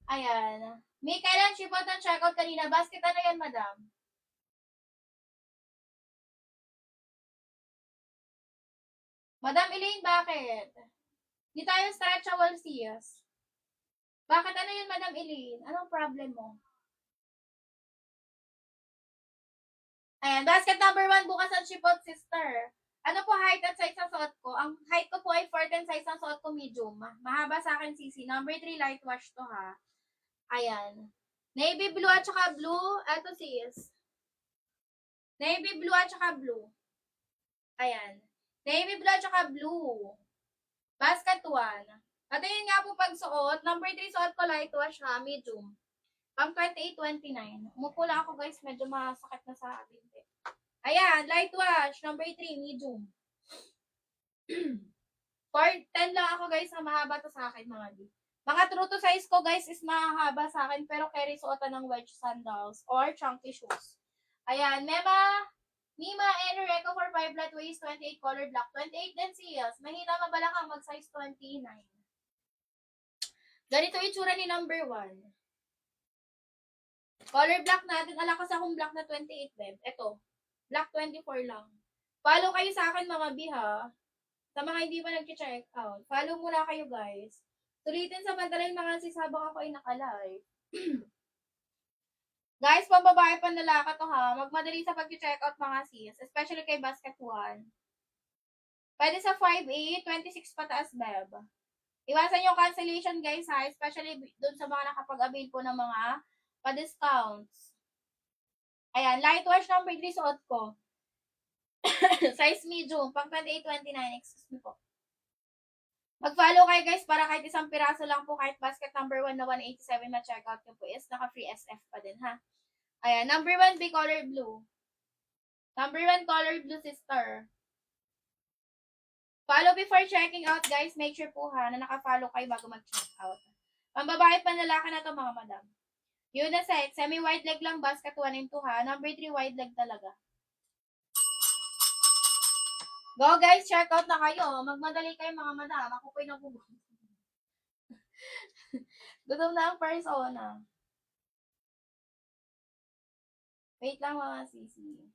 Ayan. May kailan shipment ng checkout kanina? Basket ano yan, madam? Madam Elaine, bakit? Di tayo stretchable sis. Bakit ano yun, Madam Elaine? Anong problem mo? Ayan, basket number 1, bukas ang shipment, sister. Ano po height at size ng suot ko? Ang height ko po ay 4 size ng suot ko medium. Mahaba sa akin, CC. Number 3, light wash to, ha? Ayan. Navy blue at saka blue. Ito, sis. Navy blue at saka blue. Ayan. Navy blue at saka blue. Basket 1. At yun nga po pagsuot. Number 3, suot ko light wash, ha? Medium. Pang 28-29. Umupo lang ako, guys. Medyo masakit na sa akin. Ayan, light wash. Number 3, medium. 10 lang ako, guys, na mahaba to sa akin, mga di. Mga true to size ko, guys, is mahaba sa akin, pero carry suotan ng wedge sandals or chunky shoes. Ayan, Mima and Reco for 5 flat waist, 28 color black, 28 din siyas. Mahina mabalakang mag-size 29. Ganito itsura ni number 1. Color black natin. Ala kasi akong black na 28, beb. Ito. Black 24 lang. Follow kayo sa akin, mga biha. Sa mga hindi pa nag-check out. Follow muna kayo, guys. Tulitin sa madaling mga sis habang ako ay nakalive. Guys, pambabae pa lalaki to, ha. Magmadali sa pag-check out, mga sis. Especially kay Basket 1. Pwede sa 5'8", 26 pataas, beb. Iwasan yung cancellation, guys, ha. Especially dun sa mga nakapag-avail po ng mga pa-discounts. Ayan, light wash number 3 suot ko. Size medium, pang 28-29, excuse me po. Mag-follow kayo, guys, para kahit isang piraso lang po, kahit basket number 1 na 187 na checkout nyo po is naka-free SF pa din, ha. Ayan, number 1, be color blue. Number 1, color blue, sister. Follow before checking out, guys. Make sure po, ha, na naka-follow kayo bago mag-check out. Pambabae pa lalaki na to, mga madam. Unisex, semi-wide leg lang, basket 1 and 2, ha. Number 3, wide leg talaga. Go, guys, check out na kayo. Magmadali kayo, mga madam. Ako po'y nagugutom. Gutom na ang persona. Wait lang, mga sisi.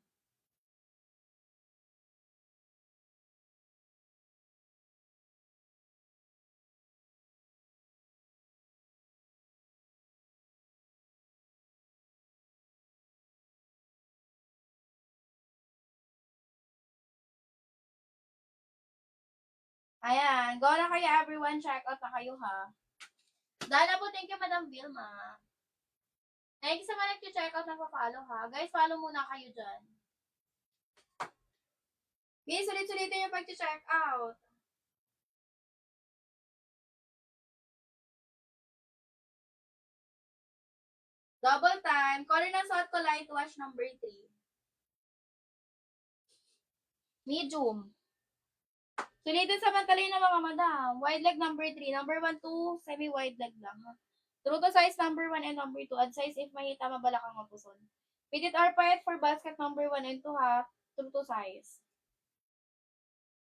Ayan. Go na kayo, everyone. Check out na kayo, ha. Dala po, thank you, Madam Vilma. Thank you sa mga nag-check out na pa-follow, ha. Guys, follow muna kayo dyan. Please, sulit-sulitin yung pag-check out. Double time. Color ng suot ko, light wash number 3. Medium. Sulitin sa pantalay ng mga madam. Wide leg number 3. Number 1, 2, semi-wide leg lang. True to size number 1 and number 2. Add size if mahita mabalakang mapuson. Fitted or payet for basket number 1 and 2, ha. True to size.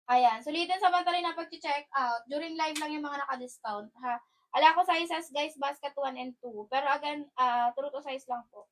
Ayan. Sulitin sa pantalay na pag-check out. During live lang yung mga naka-discount, ha. Ala ko sizes, guys, basket 1 and 2. Pero again, true to size lang po.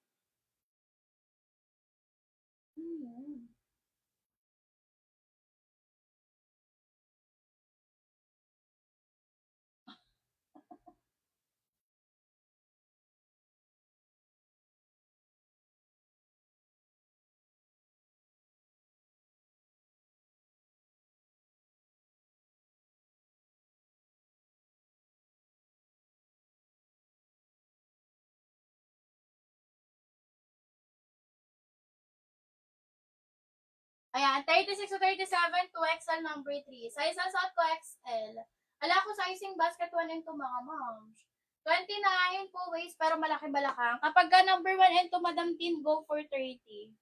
Ayan, 36 to 37, 2XL number 3. Size ang suot ko XL. Ala ko sizing basket 1 and 2, mga moms. 29 po waist pero malaki balakang. Kapag ka number 1 and 2, Madam Tin, go for 30.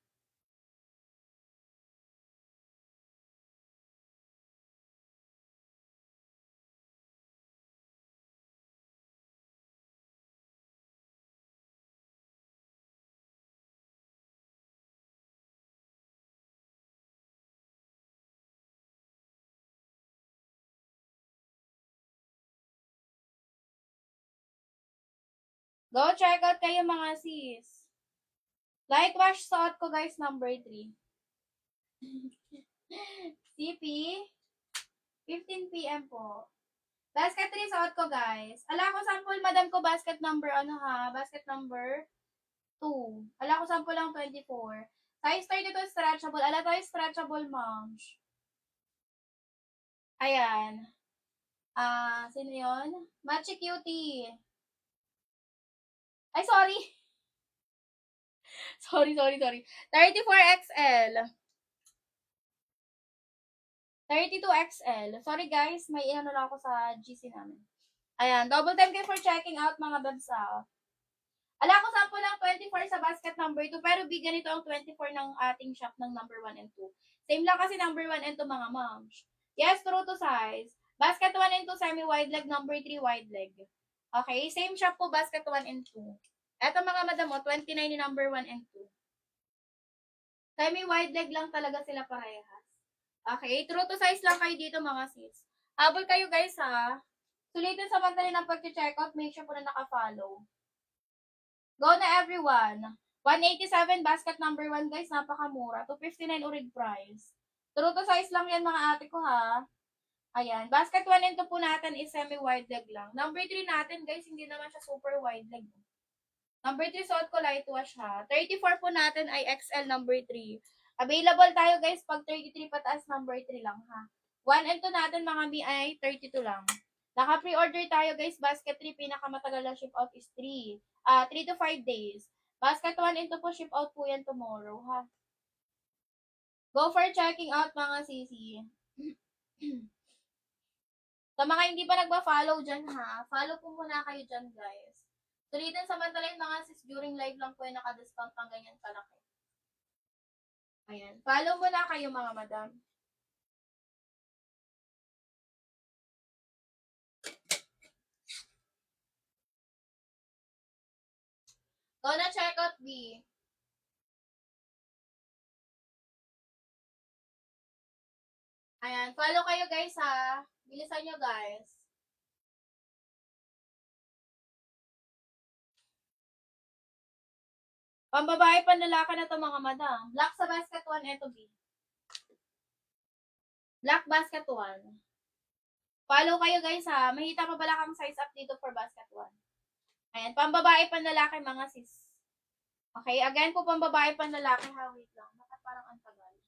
Go check out kayo mga sis. Light wash suot ko guys, number 3. CP, 15 PM po. Basket 3 suot ko guys. Ala ko sample madam ko basket number basket number 2. Ala ko sample lang 24. Size 32 stretchable. Ala tayo stretchable moms. Ayan. Sino yun? Machi Cutie. Ay, sorry. sorry. 34XL. 32XL. Sorry guys, may inano lang ako sa GC namin. Ayan, double time kayo for checking out mga babs. Ala ko sample lang 24 sa basket number 2, pero bigyan ito ang 24 ng ating shop ng number 1 and 2. Same lang kasi number 1 and 2 mga moms. Yes, true to size. Basket 1 and 2 semi-wide leg, number 3 wide leg. Okay, same shop po basket 1 and 2. Eto mga madam mo, 29 ni number 1 and 2. Semi-wide leg lang talaga sila parehas. Okay, true to size lang kayo dito mga sis. Habol kayo guys ha. Sulitin sa pantali ng pag-check out, make sure po na naka-follow. Go na everyone. 187 basket number 1 guys, napakamura. 259 urig price. True to size lang yan mga ate ko ha. Ayan, basket 1 and 2 po natin is semi-wide leg lang. Number 3 natin guys, hindi naman siya super wide leg. Number 3 suot ko light wash ha. 34 po natin ay XL number 3. Available tayo guys pag 33 pataas number 3 lang ha. 1 and 2 natin mga B ay 32 lang. Naka-pre-order tayo guys. Basket 3 pinakamatagal na ship out is 3 to 5 days. Basket 1 and 2 po ship out po yan tomorrow ha. Go for checking out mga sisi. Sa mga hindi pa nagpa-follow dyan ha, follow po muna kayo dyan guys. Sulitin samantala yung mga sis during live lang po yung naka-discount pang ganyan kalaki. Ayan. Follow mo na kayo mga madam. Go na check out B. Ayan. Follow kayo guys ha. Bilisan nyo guys. Pambabae panlalaki na to mga madam. Black sa basket 1, eto B. Black basket 1. Follow kayo guys ha. Mahita pa bala kang size up dito for basket 1. Ayan, pambabae panlalaki mga sis. Okay, again po pambabae panlalaki ha. Wait lang. Bakit parang ang tagal?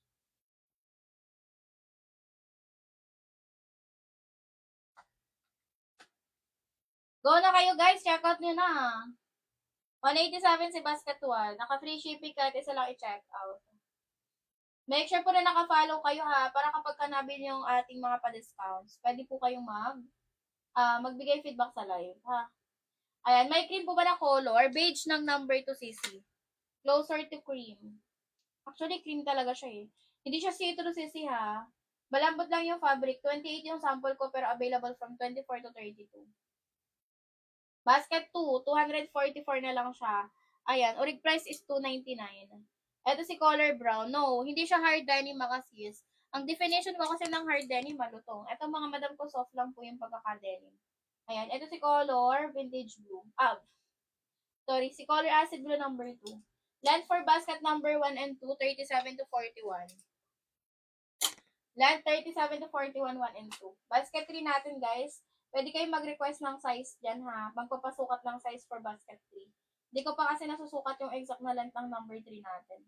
Go na kayo guys. Check out nyo na. 187 si basket 1. Naka-free shipping kahit isa lang i-check out. Make sure po na naka-follow kayo ha, para kapag ka nabili yung ating mga pa-discounts, pwede po kayong magbigay feedback sa live ha. Ayan, may cream po ba na color? Beige ng number 2 CC. Closer to cream. Actually, cream talaga siya eh. Hindi siya see-through CC ha. Malambot lang yung fabric. 28 yung sample ko pero available from 24 to 32. Basket 2, 244 na lang siya. Ayan, orig price is 299. Ito si color brown. No, hindi siya hard denim mga sis. Ang definition ko kasi ng hard denim, malutong. Ito mga madam ko, soft lang po yung pagkaka-denim. Ayan, ito si color vintage blue. Si color acid blue number 2. Length for basket number 1 and 2, 37 to 41. Length 37 to 41, 1 and 2. Basket 3 natin guys. Pwede kayong mag-request ng size dyan ha. Magpapasukat ng size for basket 3. Hindi ko pa kasi nasusukat yung exact na length ng number 3 natin.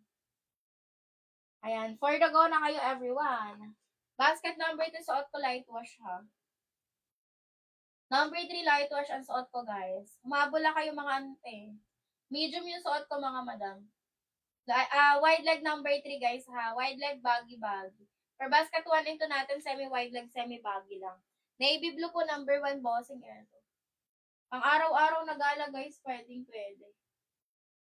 Ayan. For the go na kayo everyone. Basket number 2, suot ko light wash ha. Number 3, light wash ang suot ko guys. Umabol na kayo mga ante. Medium yung suot ko mga madam. Wide leg number 3 guys ha. Wide leg baggy. For basket 1 into natin, semi-wide leg, semi-baggy lang. Navy blue po, number 1 bossing ito. Ang araw-araw na gala guys, pwede.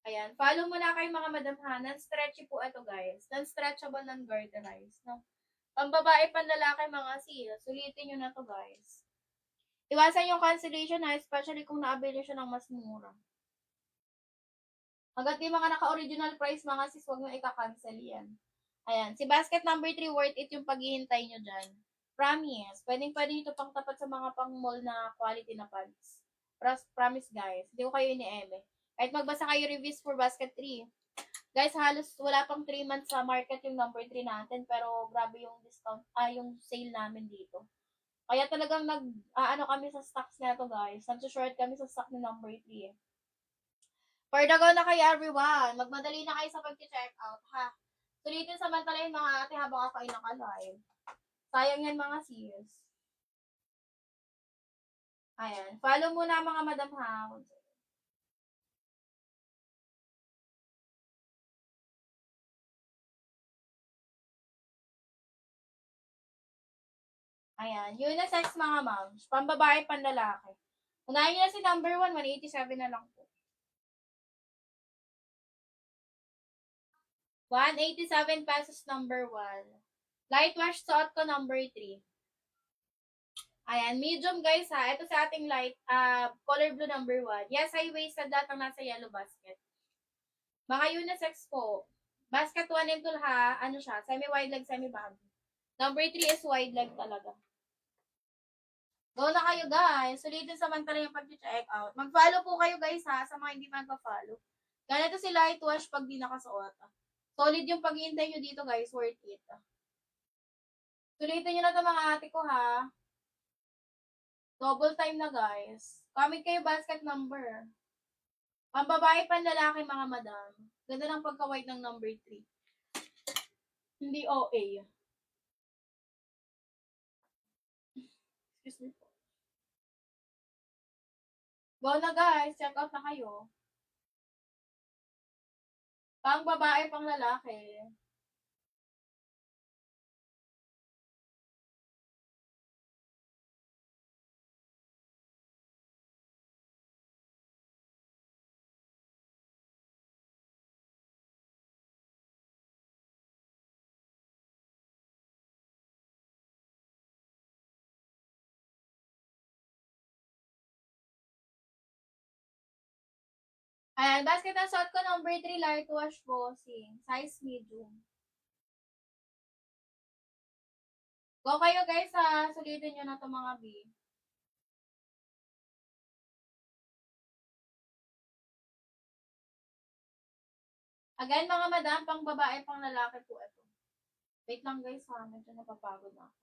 Ayan, follow mo na kayo mga madam ha. Non-stretchy po ito guys. Non-stretchable, non-garterized. No? Pambabae, panlalaki mga sis. Sulitin nyo na to guys. Iwasan yung cancellation ha, especially kung na-avail siya ng mas mura. Hanggat di mga naka-original price mga sis, huwag nyo ika-cancel yan. Ayan, si basket number 3, worth it yung paghihintay nyo dyan. Promise. Pwedeng ito pang tapat sa mga pang mall na quality na pants. Promise guys. Hindi ko kayo ini-eme. Kahit magbasa kayo reviews for basket 3. Guys, halos wala pang 3 months sa market yung number 3 natin, pero grabe yung discount, yung sale namin dito. Kaya talagang ano kami sa stocks na to, guys. Nag-short kami sa stock ni number 3. For the go na kayo, everyone. Magmadali na kayo sa pag-check out, ha? Sulitin samantala yung mga ate habang ako ay naka-live. Sayang yan, mga sis. Ayan. Follow muna mga madam, ha? Ayan. Unisex, mga moms. Pambabae, panlalaki. Unahin nyo na si number 1, 187 na lang po. 187 pesos number 1. Light wash suot ko number 3. Ayan, medium guys ha. Ito sa ating light, color blue number 1. Yes, high-waisted lahat ang nasa yellow basket. Mga unisex po. Basket 1 and 2 ha, ano siya, semi-wide leg, semi-baggy. Number 3 is wide leg talaga. Go na kayo guys. Sulitin samantala yung pag-check out. Mag-follow po kayo guys ha, sa mga hindi magpa-follow. Ganito si light wash pag di nakasuot. Solid yung pag-iintay nyo dito guys, worth it. Sulitin nyo na ito mga ate ko ha. Double time na guys. Comment kayo basket number. Pambabae, panlalaki mga madam. Ganda ng pagka-white ng number 3. Hindi OA. Excuse me po. Go na guys. Check out na kayo. Pang babae, pang lalaki. Ayan, basket ang suot ko number 3, light wash bossing. Size medium. Go kayo guys ha. Sulitin nyo na ito mga B. Again mga madam, pang babae, pang lalaki po ito. Wait lang guys ha. Medyo napapagod na ako.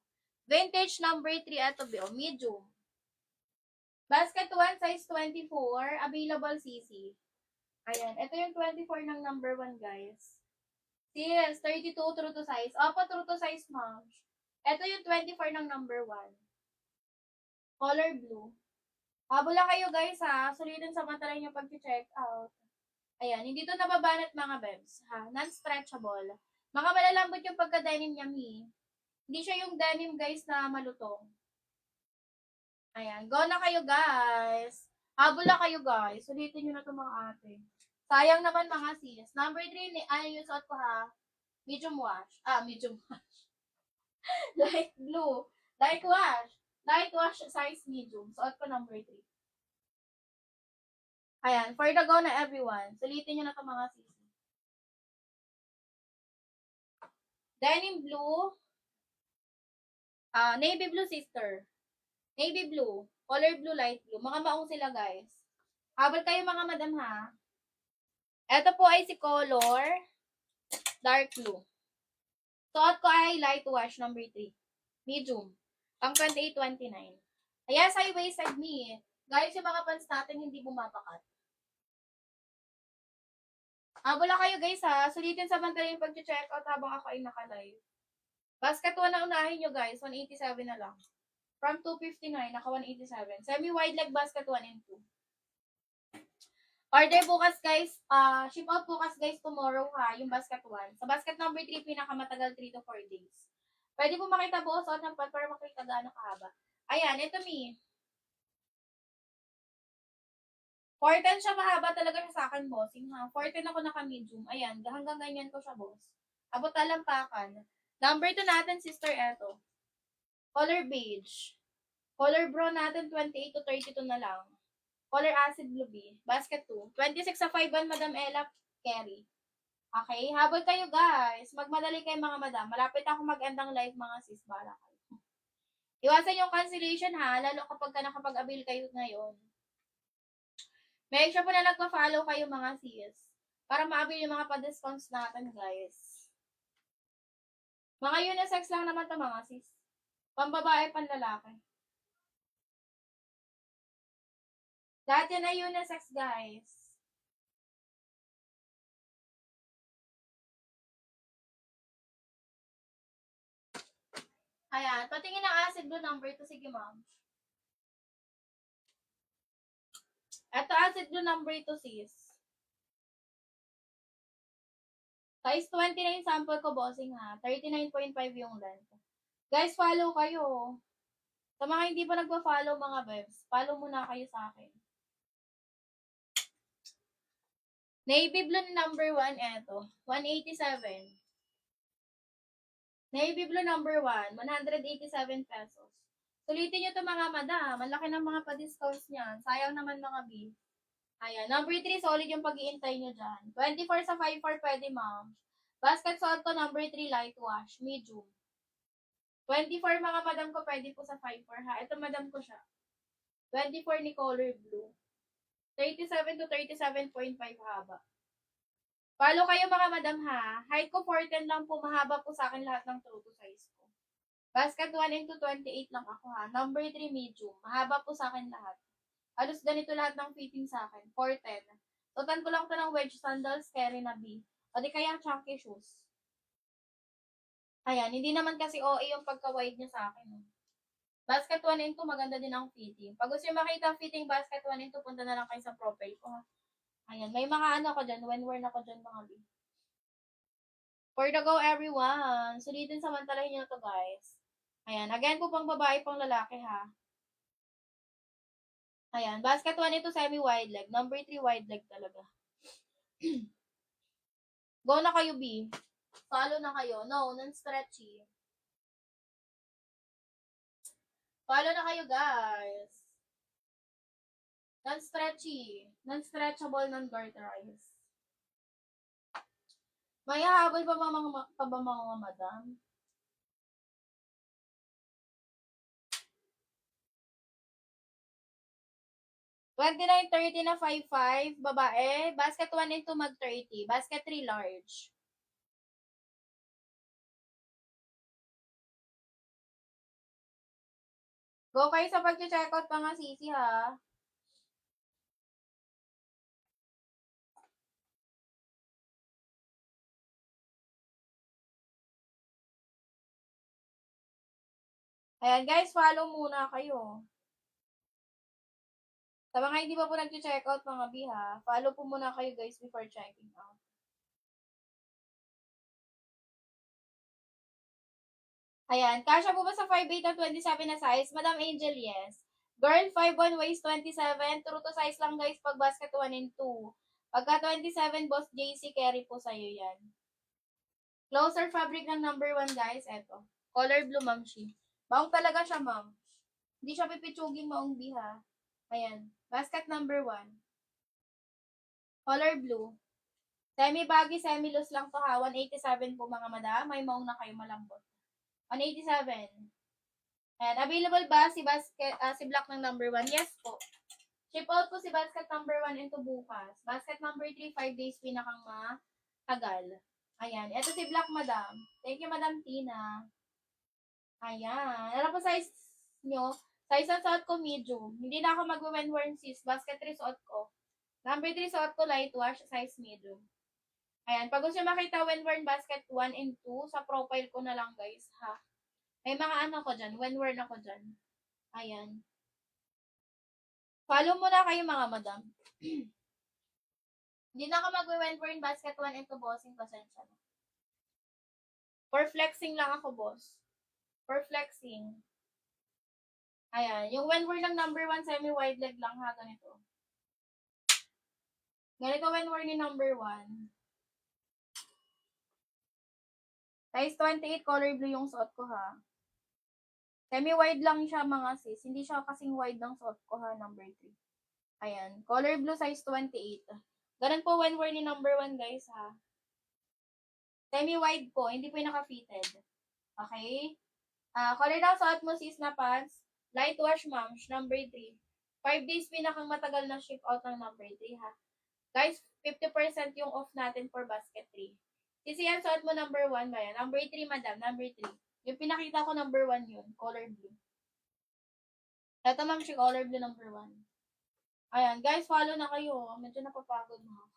Vintage number 3, ito B. Medium. Basket 1, size 24. Available CC. Ayan. Ito yung 24 ng number 1 guys. Sis, 32 true to size. Opo, true to size ma'am. Ito yung 24 ng number 1. Color blue. Habula kayo guys ha. Sulitin samantala yung pag-check out. Ayan. Hindi to nababanat mga bebs. Ha? Non-stretchable. Mga malalambot yung pagka-denim niya mi. Hindi siya yung denim guys na malutong. Ayan. Go na kayo guys. Habula kayo guys. Sulitin nyo na ito mga ate. Sayang naman mga sis. Number 3, yung suot ko ha. Medium wash. Medium wash. Light blue. Light wash. Light wash size medium. Suot ko number 3. Ayan. For the go na everyone. Sulitin nyo na ito mga sis. Denim blue. Navy blue sister. Navy blue. Color blue, light blue. Mga maong sila guys. Habol kayo mga madam ha. Ito po ay si color dark blue. Suot ko ay light wash number 3. Medium. Pang 28-29. Ayan, sa waisted me. Guys, yung mga pants natin hindi bumabakat. Wala kayo guys ha. Sulitin samantala yung pag-check out habang ako ay naka-live. Basket 1 na unahin nyo guys. 187 na lang. From 259, naka 187. Semi-wide leg basket 1 and 2. Order bukas guys. Ship out bukas guys tomorrow ha. Yung basket 1. Sa basket number 3, pinakamatagal 3 to 4 days. Pwede po makita buo suot ng pad para makita gaano kahaba. Ayan, ito mi. 410 siya mahaba talaga siya sa akin, bossing ha. 410 ako naka-medium. Ayan, hanggang ganyan ko siya, boss. Abot talampakan. Number 2 natin, sister, eto. Color beige. Color brown natin, 28 to 32 na lang. Color acid blue B. Basket 2. 26 sa 5-1, Madam Ella Carry. Okay, habol kayo guys. Magmadali kayo mga madam. Malapit ako mag-end ng live mga sis. Bala kayo. Iwasan yung cancellation ha, lalo kapag ka nakapag-avail kayo ngayon. Make sure po na nagpa-follow kayo mga sis. Para ma-avail yung mga pa-discounts natin, guys. Mga unisex lang naman to mga sis. Pambabae, panlalaki. Lahat yan ay unisex, guys. Ayan, patingin ng acid blue number to. Sige, ma'am. Ito, acid blue number to, sis. Size 29 sample ko, bossing ha. 39.5 yung length. Guys, follow kayo. Sa mga hindi pa nagpa-follow mga bebs, follow muna kayo sa akin. Navy blue number 1, eto. 187. Navy blue number 1, 187 pesos. Sulitin nyo to mga madam. Ang laki ng mga pa-discounts niyan. Sayang naman mga B. Ayan. Number 3, solid yung pag-iintay nyo dyan. 24 sa 5.4 pwede, ma'am. Basket salt ko, number 3, light wash. Medium. 24 mga madam ko, pwede po sa 5.4 ha. Ito madam ko siya. 24 ni color blue. 37 to 37.5 haba. Follow kayo mga madam ha. Height ko 4'10 lang po. Mahaba po sa akin lahat ng true size ko. Basket 1 into 28 lang ako ha. Number 3 medium. Mahaba po sa akin lahat. Halos ganito lahat ng fitting sa akin. 4'10. Tutan ko lang ito ng wedge sandals, carry na B. O di kaya chunky shoes. Ayan, hindi naman kasi OA yung pagka-wide niya sa akin. Basket 1 into, maganda din ang fitting. Pag gusto nyo makita ang fitting basket 1 into, punta na lang kayo sa profile ko ha. Ayan, may mga ano ko dyan, when worn ako dyan mga B. For the go everyone. Sulitin samantalahin nyo to guys. Ayan, again po pang babae, pang lalaki ha. Ayan, basket 1 ito semi-wide leg. Number 3 wide leg talaga. Go na kayo B. Follow na kayo. No, non-stretchy. Follow na kayo guys. Non-stretchy. Non-stretchable, non-garterized. May hahabol pa ba mga madam? $29.30 na 5.5, babae. Basket 1 into mag 30. Basket 3 large. Go kayo sa pag-check out mga sisi ha. Ayan guys, follow muna kayo. Sa mga hindi pa po nag-check out mga biha, follow po muna kayo guys before checking out. Ayan, kasya po ba sa 5'8 at 27 na size? Madam Angel, yes. Girl, 5'1 waist 27. True to size lang guys pag basket 1 and 2. Pagka 27, boss JC, carry po sa'yo yan. Closer fabric ng number 1 guys, eto. Color blue, ma'am she. Maong talaga siya, ma'am. Hindi siya pipitsuging maong biha. Ayan. Basket number 1. Color blue. Semi-baggy, semi-loose lang to ha. 187 po mga madam. May maong na kayo malambot. 187. Ayan. Available ba si basket, si black ng number 1? Yes po. Ship out po si basket number 1 into bukas. Basket number 3, 5 days pinakang matagal. Ayan. Ito si black, madam. Thank you, Madam Tina. Ayan. Ano po size nyo? Size ng suot ko, medium. Hindi na ako mag-when-worn sis. Basket 3 suot ko. Number 3 suot ko, light wash, size medium. Ayan. Pag gusto makita when-worn basket 1 and 2, sa profile ko na lang guys, ha. May mga ano ko dyan. When-worn ako dyan. Ayan. Follow muna kayo mga madam. Hindi na ako mag-when-worn basket 1 and 2, bossing. Pasensya na. For flexing lang ako, boss. For flexing. Ayan. Yung when we're ng number 1, semi-wide leg lang ha. Ganito. Ganito when we're ni number 1. Size 28, color blue yung suot ko ha. Semi-wide lang siya mga sis. Hindi siya kasing wide ng suot ko ha, number 3. Ayan. Color blue, size 28. Ganun po when we're ni number 1 guys ha. Semi-wide po. Hindi po yung naka-fitted. Okay? Color daw suot mo sis na pants. Light wash, ma'am. Number 3. 5 days pinakang matagal na ship out ng number 3, ha? Guys, 50% yung off natin for basket 3. Kasi yan, suot mo number 1 ba yan? Number 3, madam. Number 3. Yung pinakita ko, number 1 yun. Color blue. Ito, ma'am, si color blue number 1. Ayan, guys, follow na kayo. Medyo napapagod na ako.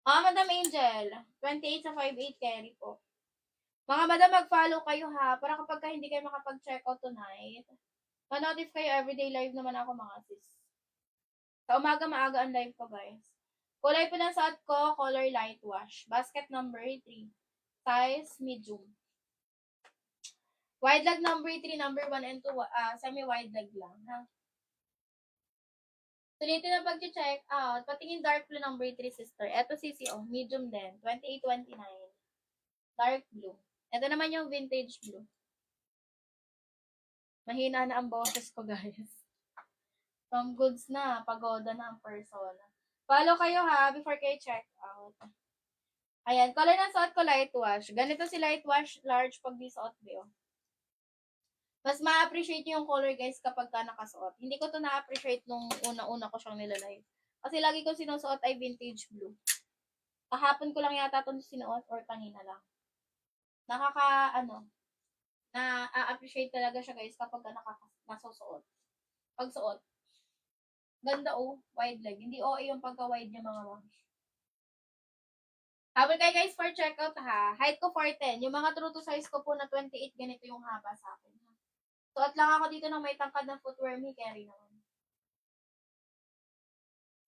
Madam Angel. 28 sa 5'8 carry po. Mga madam, mag-follow kayo ha. Para kapag hindi kayo makapag-check out tonight, ma-notif kayo everyday live naman ako mga sis. Sa umaga, maaga ang live ko, guys. Kulay po ng suot ko, color light wash. Basket number 3. Size medium. Wide leg number 3, number 1 and 2, semi-wide leg lang, ha? Sulitin na pag-check out. Patingin dark blue number 3, sister. Ito CCO, medium din. 28-29. Dark blue. Ito naman yung vintage blue. Mahina na ang boses ko, guys. From goods na, pagoda na ang person. Follow kayo ha, before kayo check out. Ayan, color ng suot ko, light wash. Ganito si light wash, large pag di suot mo. Mas ma-appreciate yung color, guys, kapag ka nakasuot. Hindi ko to na-appreciate nung una-una ko siyang nilalive. Kasi lagi ko sinusuot ay vintage blue. Kahapon ko lang yata ito sinuot or kanina lang. Na-appreciate talaga siya, guys, kapag ka nasusuot. Pagsuot. Ganda wide leg. Hindi yung pagka-wide niya mga moms. Habol kayo, guys, for checkout ha. Height ko 4'10". Yung mga true to size ko po na 28, ganito yung haba sa akin. Suot lang ako dito ng may tangkad ng footwear, may carry naman.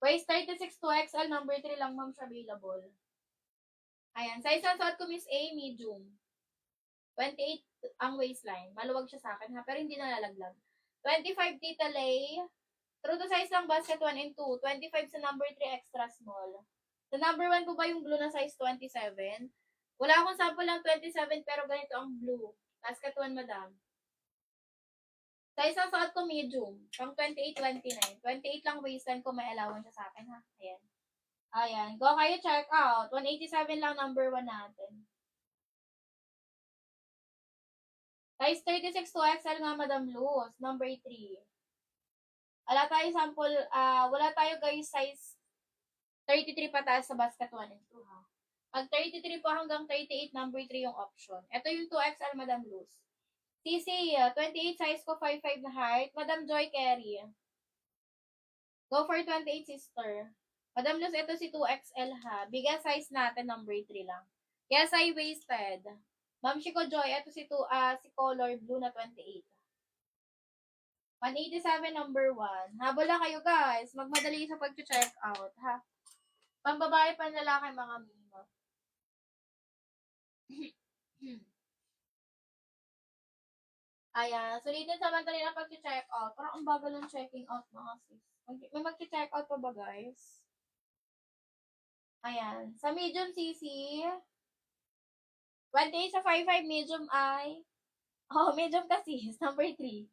Waist 36 to XL, number 3 lang, ma'am, available. Ayan, size ng suot ko, Miss A, medium. 28 ang waistline. Maluwag siya sa akin, ha, pero hindi nalalaglag. 25 Tita Lay. True to size lang, basket 1 and 2. 25 sa number 3, extra small. Sa number 1 po ba yung blue na size 27? Wala akong sample ng 27, pero ganito ang blue. Basket 1, madam. Size ng suot ko, medium. Pang 28-29. 28 lang waistline ko, may allowance siya sa akin, ha? Ayan. Ayan. Go kayo check out. 187 lang number 1 natin. Size 36 to XL nga, Madam Luz. Number 3. Wala tayo sample, wala tayo, guys, size 33 pataas sa basket 1 and 2, ha? Pag 33 po hanggang 38, number 3 yung option. Ito yung 2XL, Madam Luz. CC, 28 size ko, 5'5 na height. Madam Joy Carry. Go for 28, sister. Madam Luz, ito si 2XL, ha. Biggest size natin, number 3 lang. Yes, high-waisted. Ma'am Shiko Joy, ito si color blue na 28. 187, number 1. Habol lang kayo, guys. Magmadali sa pag-check out, ha. Pambabae, panlalaki, mga mimo. Ayan. Sulitin samantali na pag-check out. Parang ang bagal ng checking out, mga sis. May mag-check out pa ba, guys? Ayan. Sa medium CC, 28 sa 5'5", medium I. Medium kasi. Number 3.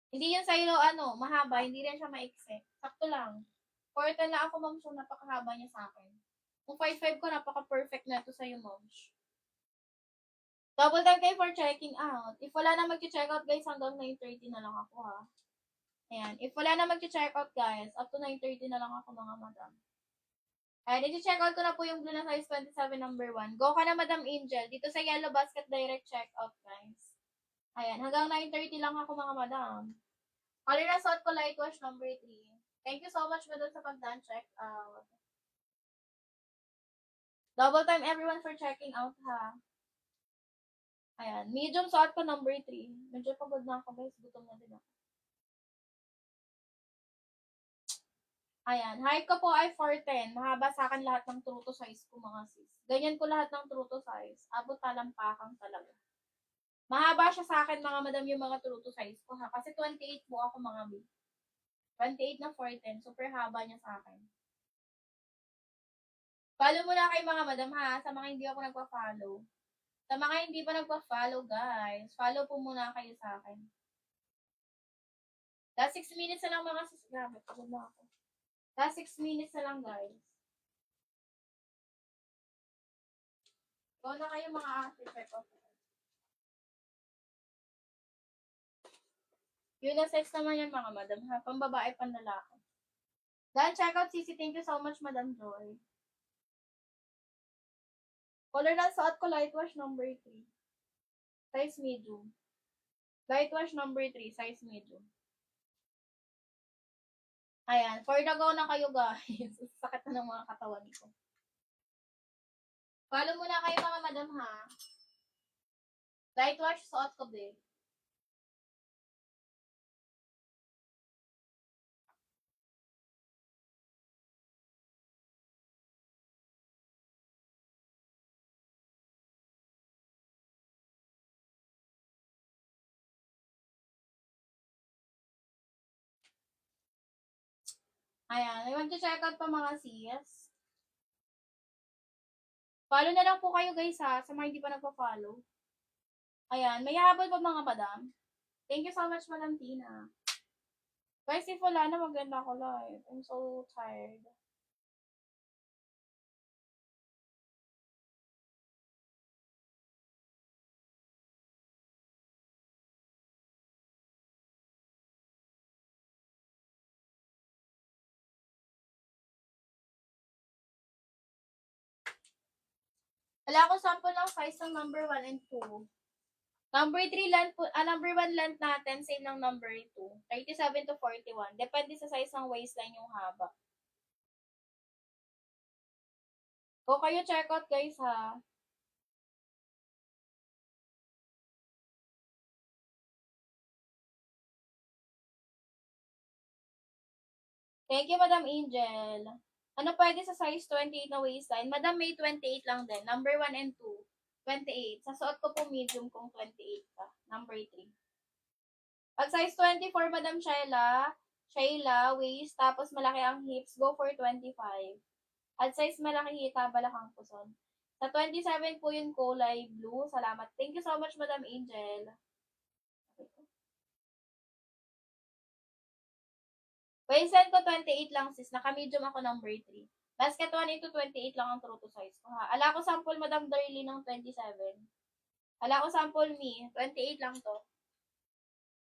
Hindi yung sa'yo, mahaba. Hindi rin siya maikse. Sakto lang. 4'10" lang ako, ma'am. So, napakahaba niya sa akin. Kung 5'5" ko, napaka-perfect na ito sa'yo, ma'am. Double time kayo for checking out. If wala na mag-check out, guys, hanggang 9:30 na lang ako, ha. Ayan. If wala na mag-check out, guys, up to 9:30 na lang ako, mga madam. Ayan, i-check out ko na po yung blue na size 27, number 1. Go ka na, Madam Angel. Dito sa Yellow Basket, direct check out, guys. Ayan, hanggang 9:30 lang ako, mga madam. Color na suot ko, light wash, number 3. Thank you so much, madam, sa pag-done check out. Double time, everyone, for checking out, ha. Ayan, medium suot ko, number 3. Medyo pagod na ako, guys. Gutom na din ako. Ayan, height ko po ay 4'10". Mahaba sa akin lahat ng true to size ko, mga sis. Ganyan ko lahat ng true to size. Abot talampakang talaga. Mahaba siya sa akin, mga madam, yung mga true to size ko, ha. Kasi 28 po ako, mga babe. 28 na 4'10". Super haba niya sa akin. Follow muna kayo, mga madam, ha. Sa mga hindi ako nagpa-follow. Sa mga hindi pa nagpa-follow, guys, follow po muna kayo sa akin. Last 6 minutes na lang, mga sis. Grabe, pagod na ako. Last 6 minutes na lang, guys. Go na kayo, mga ate. Check off. Unisex naman yan mga madam ha. Pambabae, panlalaki. Dan, check out CC. Thank you so much, Madam Joy. Color ng suot ko, light wash number 3. Size medium. Light wash number 3, size medium. Ayan. For the go na kayo, guys. Sakit na ng mga katawan ko. Follow muna kayo mga madam ha. Light wash, suot ko din. Ayan. I want to check out pa mga sis. Follow na lang po kayo guys ha. Sa mga hindi pa nagpa-follow. Ayan. May habol pa mga madam. Thank you so much, Madam Tina. Guys, if wala na, maganda ako live. I'm so tired. Wala akong sample ng size ng number 1 and 2. Number 3 length po, number 1 length natin, same ng number 2. 37 to 41. Depende sa size ng waistline yung haba. Go kayo check out guys ha. Thank you, Madam Angel. Ano pwede sa size 28 na waistline? Madam, may 28 lang din. Number 1 and 2. 28. Sa suot ko po medium kung 28 ka. Number 3. Pag size 24, Madam Shayla, waist, tapos malaki ang hips, go for 25. At size malaki hita, balakang puson. Sa 27 po yung kulay blue. Salamat. Thank you so much, Madam Angel. Waistline ko 28 lang sis. Naka-medium ako number 3. Basket 1 into 28 lang ang true to size ko ha. Ala ko sample Madam Darlene ng 27. Ala ko sample me. 28 lang to.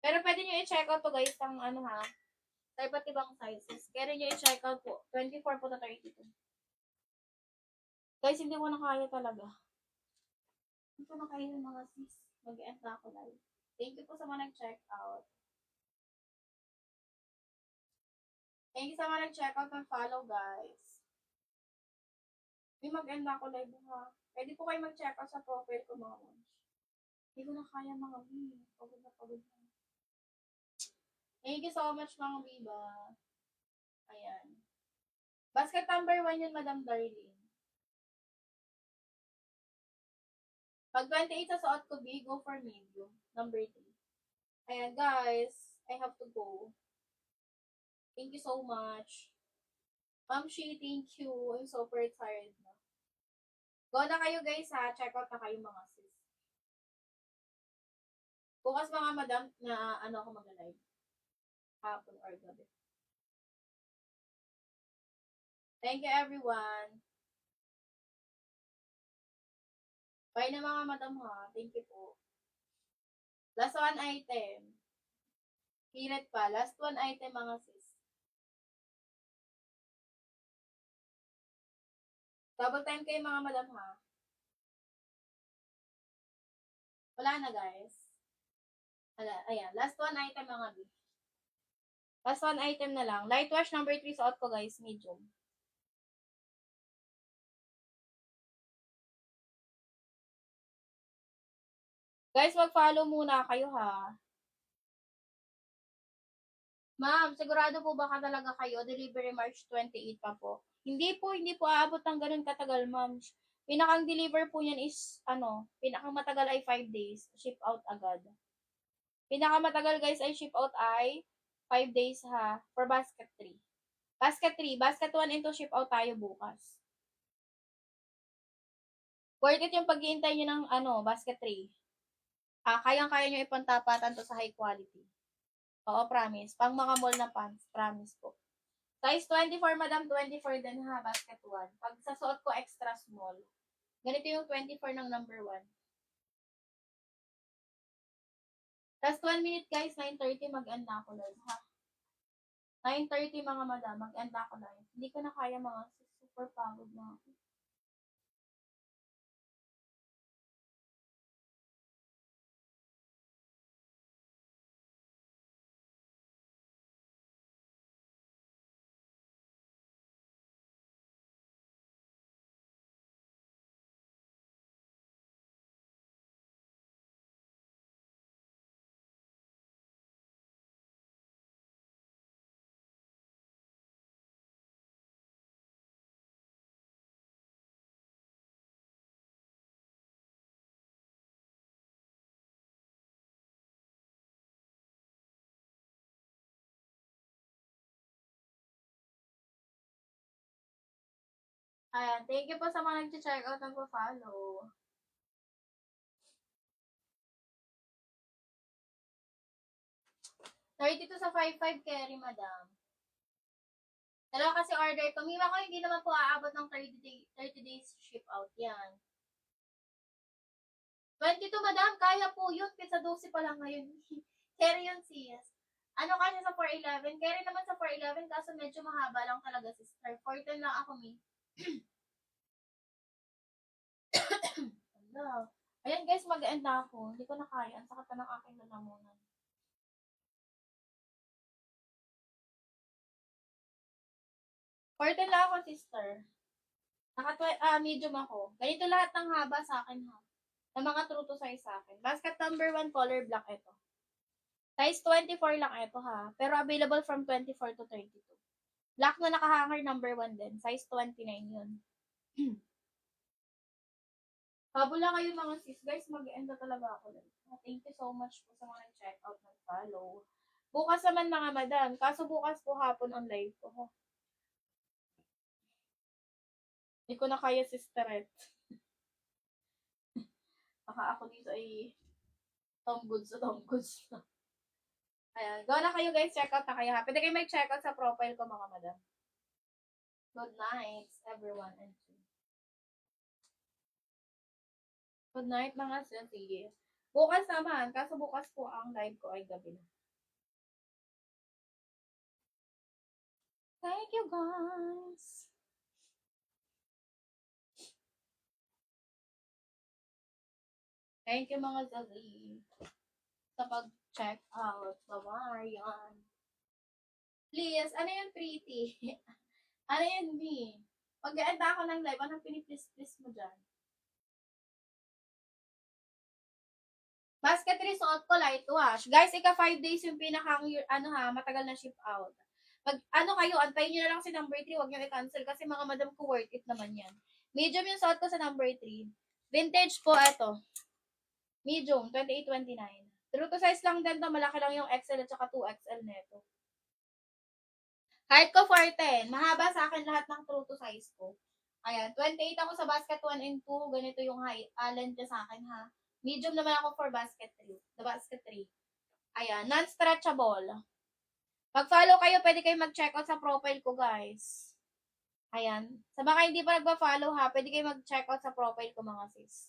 Pero pwede nyo i-check out to guys ang ano ha. Sa iba't ibang sizes. Kaya rin nyo i-check out po. 24 po to 32. Guys, hindi ko na kaya talaga. Hindi ko na kaya ng mga sis. Mag-end na ako live. Thank you po sa mga nag-check out. Thank you sa mga nag-check out and follow guys. May mag-end na ako live ha. Pwede po kayo mag-check out sa profile ko mga moms. Hindi ko na kaya mga B. Pagod na pagod na. Thank you so much mga Biba. Ayan. Basket number 1 yun, Madam Darlene. Pag 28 sa suot ko, B, go for medium. Number 3. Ayan, guys. I have to go. Thank you so much. Ma'am Shi, thank you. I'm super tired na. Go na kayo, guys, ha. Check out na kayo, mga sis. Bukas, mga madam, na ano ako mag-live. Hapon or gabi. Thank you, everyone. Bye na mga madam ha. Thank you po. Last one item. Hirit pa. Last one item mga sis. Double time kayo mga madam ha. Wala na guys. Ayan. Last one item mga B. Last one item na lang. Light wash number 3 suot ko guys. Medium. Guys, mag-follow muna kayo ha. Ma'am, sigurado po ba talaga kayo? Delivery March 28 pa po. Hindi po aabot ng ganun katagal, ma'am. Pinakang deliver po yan is, pinakang matagal ay 5 days. Ship out agad. Pinakamatagal guys ay ship out ay 5 days ha. For basket 3. Basket 3. Basket 1 into ship out tayo bukas. Worth it yung pag-iintay nyo ng basket 3. Kayang-kaya nyo ipantapatan to sa high quality. Oo, promise. Pang mga mall na pants. Promise po. Size 24, madam, 24 din ha, basket 1. Pag sa suot ko, extra small. Ganito yung 24 ng number 1. Last 1 minute guys, 9:30 mag-end na ako live, ha? 9:30 mga madam, mag-end na ako live. Hindi ko na kaya mga sis, super pagod na ako. Ayan, thank you po sa mga nag-check out ng follow. 32 sa 5.5 carry, madam. Dalawa kasi order ko. Mima ko, hindi naman po aabot ng 30 days ship out. Yan. 22, madam. Kaya po yun. Pizza 12 pa lang ngayon. Carry yun, sis. Ano kasi sa 411? Carry naman sa 411 kaso medyo mahaba lang talaga, sister. 410 lang ako, mi. Hello. Ayan guys, mag-end na ako. Hindi ko na kaya. Ang sakit na ng aking lalamunan. Order lang ako, sister. Medium ako. Ganito lahat ng haba sa akin, ha. Na mga true to size sa akin. Basket number 1, color black ito. Size 24 lang ito, ha. Pero available from 24 to 32. Black na nakahanger number 1 din. Size 29 yun. Habol lang kayo mga sis. Guys, mag-end na talaga ako. Thank you so much po sa mga check out ng follow. Bukas naman mga madam. Kaso bukas po hapon on live ko, ha. Hindi ko na kaya sisteret. Baka ako dito ay Tom Goods sa Tom Goods. Ayan. Go na kayo guys. Check out na kayo ha. Pwede kayo mag-check out sa profile ko mga madam. Good night everyone. And good night mga sis. Bukas naman. Kaso bukas po ang live ko ay gabi na. Thank you guys. Thank you mga Zazi sa pag-check out. Bye-bye. Please, ano yung pretty? Ano yun, me? Pag-end ako ng live, anong piniplis-plis mo dyan? Basket result ko, light wash. Guys, ika 5 days yung matagal na ship out. Pag kayo, antayin nyo na lang si number 3, huwag nyo i-cancel kasi mga madam ko worth it naman yan. Medium yung suot ko sa number 3. Vintage po, eto. Medium, 28-29. True to size lang din to, malaki lang yung XL at saka 2XL neto. Height ko 4'10". Mahaba sa akin lahat ng true to size ko. Ayan, 28 ako sa basket 1 and 2. Ganito yung height. Length niya sa akin, ha. Medium naman ako for basket 3. The basket 3. Ayan, non-stretchable. Pag-follow kayo, pwede kayo mag-check out sa profile ko, guys. Ayan. Sa mga hindi pa nagpa-follow, ha, pwede kayo mag-check out sa profile ko, mga sis.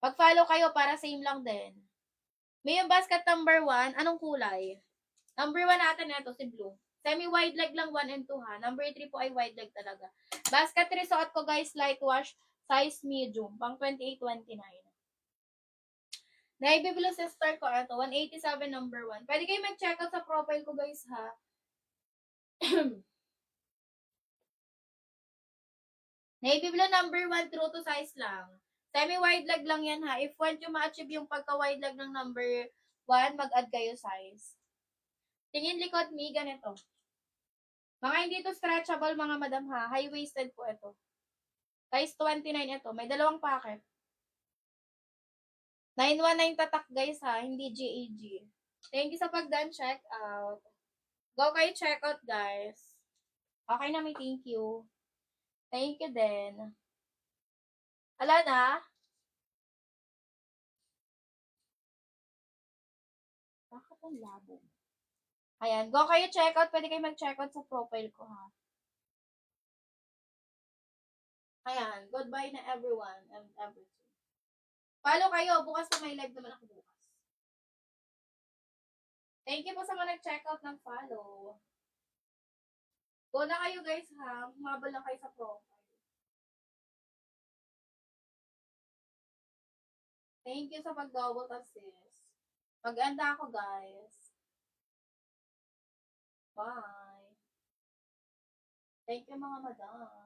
Pag-follow kayo para same lang din. May yung basket number 1, anong kulay? Number 1 natin ito, si blue. Semi-wide leg lang 1 and 2, ha. Number 3 po ay wide leg talaga. Basket 3 suot ko, guys, light wash, size medium, pang 28-29. Navy blue sister ko, ito, 187 number 1. Pwede kayo mag-check out sa profile ko, guys, ha. Navy blue number 1, true to size lang. Semi-wide leg lang yan, ha. If want you ma-achieve yung pagka-wide leg ng number 1, mag-add kayo size. Tingin likod me, ganito. Mga hindi to stretchable, mga madam, ha. High-waisted po ito. Size 29 ito. May dalawang packet. 919 tatak, guys, ha. Hindi GAG. Thank you sa pag-done check out. Go kayo check out, guys. Okay na, may thank you. Thank you din. Ala na? Bakit ang labo? Ayan. Go kayo check out. Pwede kayo mag-check out sa profile ko, ha. Ayan. Goodbye na everyone and everything. Follow kayo. Bukas pa may live naman ako bukas. Thank you po sa mga nag-check out ng follow. Go na kayo guys ha. Humabol lang kayo sa profile. Thank you sa pag-double sis. Mag-enda ako guys. Bye. Thank you mga madam.